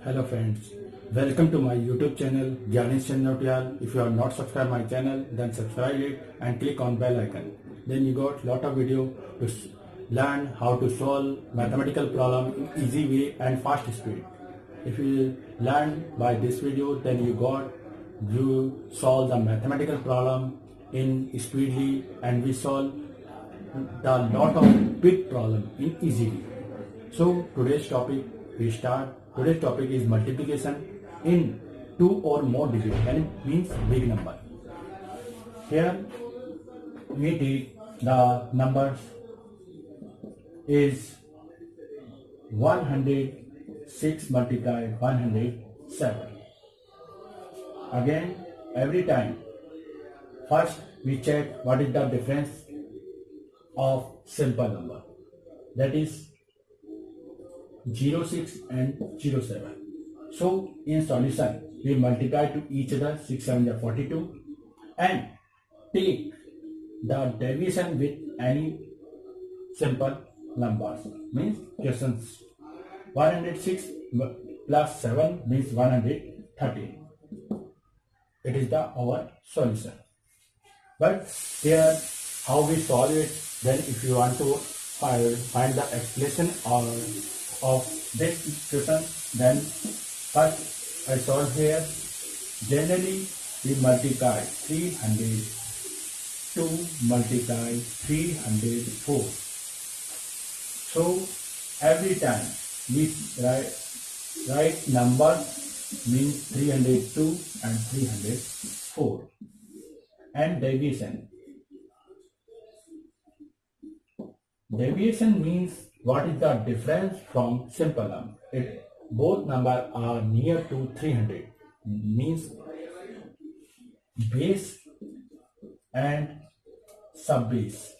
Hello friends, welcome to my YouTube channel Gyanesh Channotyal. If you are not subscribed my channel, then subscribe it and click on bell icon. Then you got lot of video to learn how to solve mathematical problem in easy way and fast speed. If you learn by this video, then you solve the mathematical problem in speedily, and we solve the lot of big problem in easily. So today's topic we start. Today's topic is multiplication in two or more digits, and it means big number. Here we take the numbers is 106 multiply 107. Again, every time first we check what is the difference of simple number, that is 06 and 07. So in solution we multiply to each other 6 7 are 42 and take the deviation with any simple numbers. Means questions 106 plus 7 means 113. It is our solution. But here how we solve it, then if you want to find the explanation of this equation, then first I solve here. Generally we multiply 300 to multiply 304. So every time we write numbers means 302 and 304. And deviation. Deviation means what is the difference from simple number. Both numbers are near to 300. Means base and subbase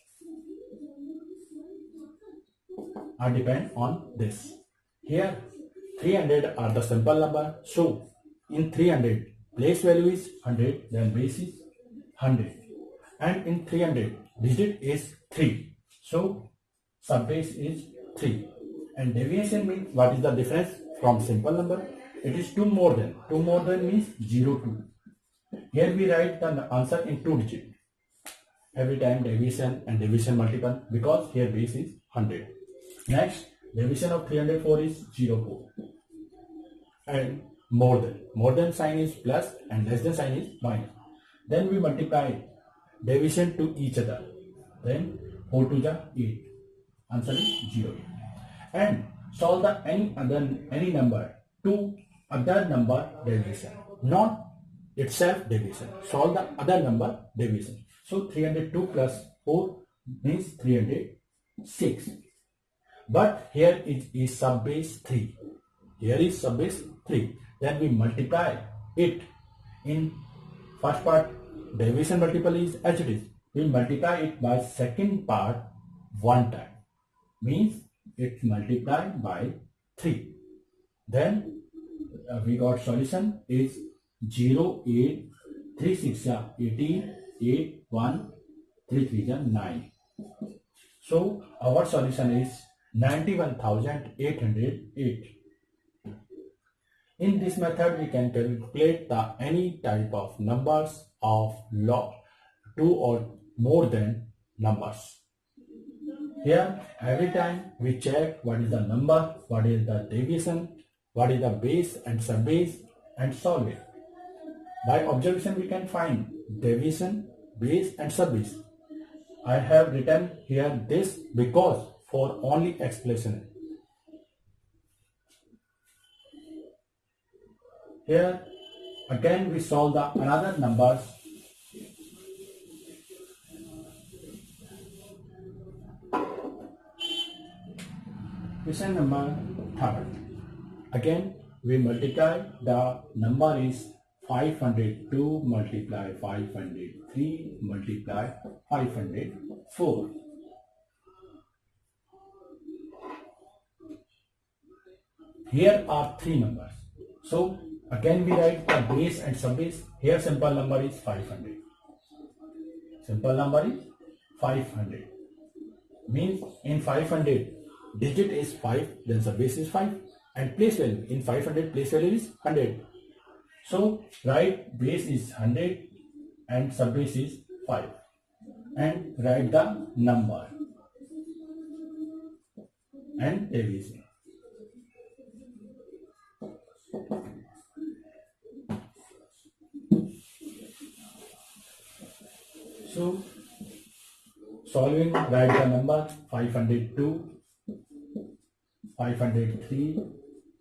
are depend on this. Here 300 are the simple number. So in 300 place value is 100, then base is 100, and in 300 digit is 3. So subbase is 3. And deviation means what is the difference from simple number. It is 2 more than. 2 more than means 0 2. Here we write the answer in 2 digit. Every time deviation and division multiple, because here base is 100. Next, division of 304 is 0 4. And more than sign is plus and less than sign is minus. Then we multiply division to each other. Then 4 to the 8. Answer is 0. And solve the any number to other number division, not itself division. Solve the other number division. So 302 plus 4 means 306. But here it is subbase 3. Here is subbase 3. Then we multiply it in first part. Division multiple is as it is. We multiply it by second part one time. Means it multiplied by 3. Then we got solution is 0 8 3 6 18 8 1 3 3 9. So our solution is 91,808. In this method we can calculate the any type of numbers of log 2 or more than numbers. Here every time we check what is the number, what is the deviation, what is the base and subbase, and solve it. By observation we can find deviation, base and subbase. I have written here this because for only explanation. Here again we solve the another numbers. Question number 3rd. Again we multiply the number is 502 multiply 503 multiply 504. Here are 3 numbers. So again we write the base and subbase. Here simple number is 500. Simple number is 500. Means in 500 digit is 5, then subbase is 5. and place value in 500 place value is 100. So write base is 100 and subbase is 5 and write the number and deviation. So solving, write the number 502, 503,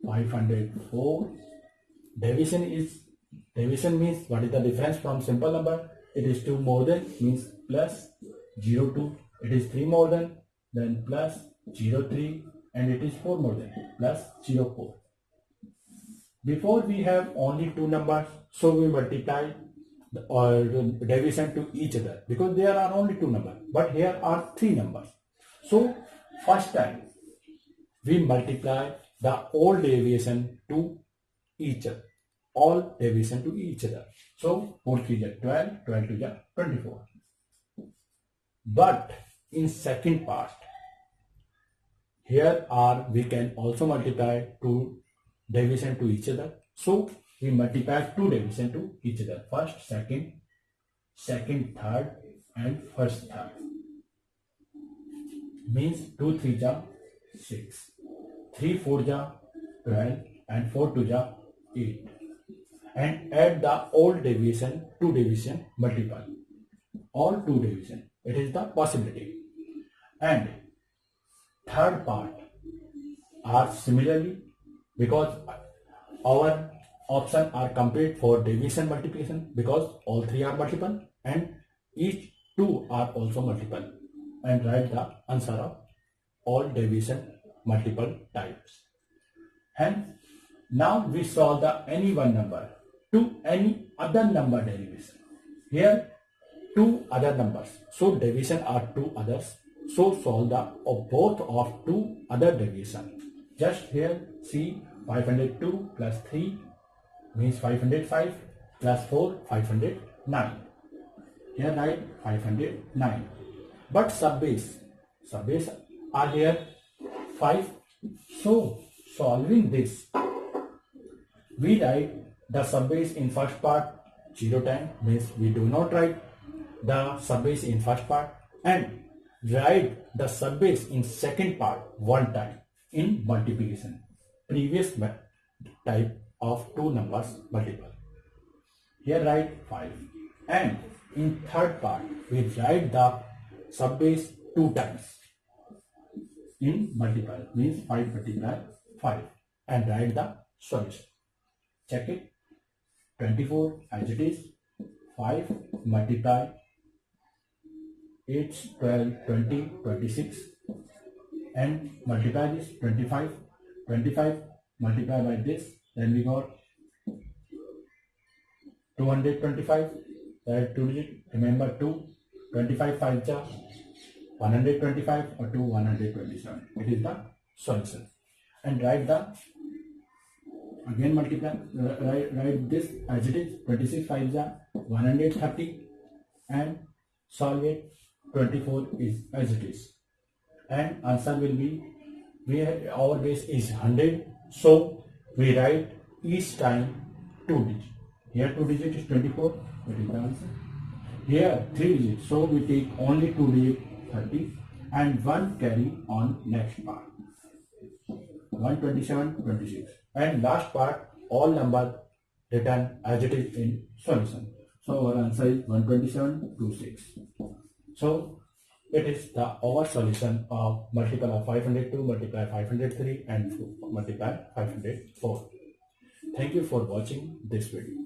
504. Division means what is the difference from simple number? It is 2 more than means plus 02. It is 3 more than then plus 03, and it is 4 more than plus 04. Before we have only 2 numbers, so we multiply or division to each other because there are only 2 numbers, but here are 3 numbers. So first time we multiply the all deviation to each other, all deviation to each other. So 4 3 is 12, 12 2 is 24. But in second part, here are we can also multiply 2 division to each other. So we multiply 2 division to each other. First, second, third, and first third. Means 2 3 is 6, 3 4 is 12, and 4 2 is 8. And add the all deviation, 2 division, multiply. All 2 division. It is the possibility. And third part are similarly because our option are complete for division multiplication because all 3 are multiple and each 2 are also multiple, and write the answer of all division multiple types. And now we solve the any one number to any other number derivation. Here 2 other numbers, so division are 2 others, so solve the both of 2 other derivation. Just here see 502 plus 3 means 505 plus 4 509. Here write 509. But subbase are here 5. So solving this, we write the subbase in first part 0 time, means we do not write the subbase in first part, and write the subbase in second part 1 time in multiplication. Previous type of 2 numbers multiple. Here write 5, and in third part we write the subbase 2 times in multiple, means 5 multiply 5, and write the solution. Check it. 24 as it is, 5 multiply 8 12 20 26, and multiply this 25 multiply by this, then we got 225. That 2 digit, remember 2, 25 5 ja 125 or 2 127. It is the solution. And write the again multiply, write this as it is, 26 5 ja 130, and solve it. 24 is as it is, and answer will be, our base is 100, so we write each time 2 digits. Here 2 digit is 24, that is the answer. Here 3 digits, so we take only 2 digit 30, and 1 carry on next part 127 26, and last part all number written as it is in solution. So our answer is 127 26. So it is the our solution of multiple of 502 multiply 503 and multiply 504. Thank you for watching this video.